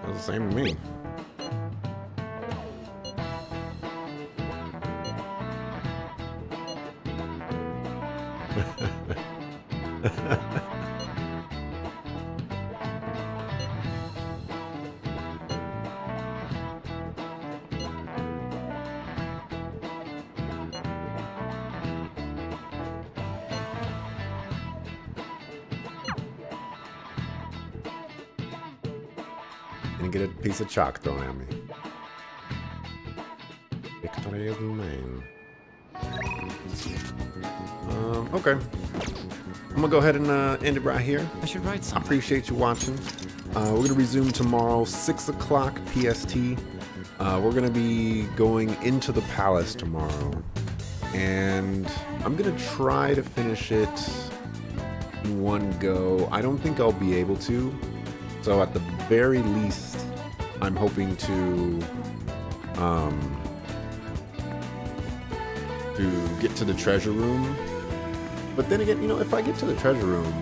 That's the same to me. and get a piece of chalk thrown at me. Victory is mine. Okay. I'm gonna go ahead and end it right here. I should write something. I appreciate you watching. We're gonna resume tomorrow, 6 o'clock PST. We're gonna be going into the palace tomorrow, and I'm gonna try to finish it in one go. I don't think I'll be able to, so at the very least, I'm hoping to get to the treasure room. But then again, you know, if I get to the treasure room,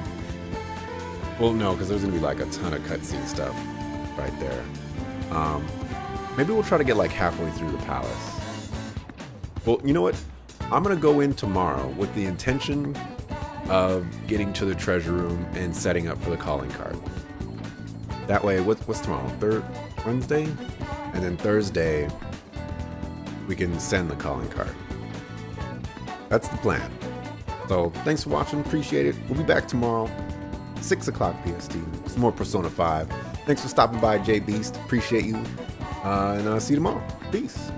well, no, because there's gonna be like a ton of cutscene stuff right there. Maybe we'll try to get like halfway through the palace. Well, you know what? I'm gonna go in tomorrow with the intention of getting to the treasure room and setting up for the calling card. That way, what's tomorrow? Wednesday? And then Thursday, we can send the calling card. That's the plan. So, thanks for watching. Appreciate it. We'll be back tomorrow, 6 o'clock PST. Some more Persona 5. Thanks for stopping by, J Beast. Appreciate you. And I'll see you tomorrow. Peace.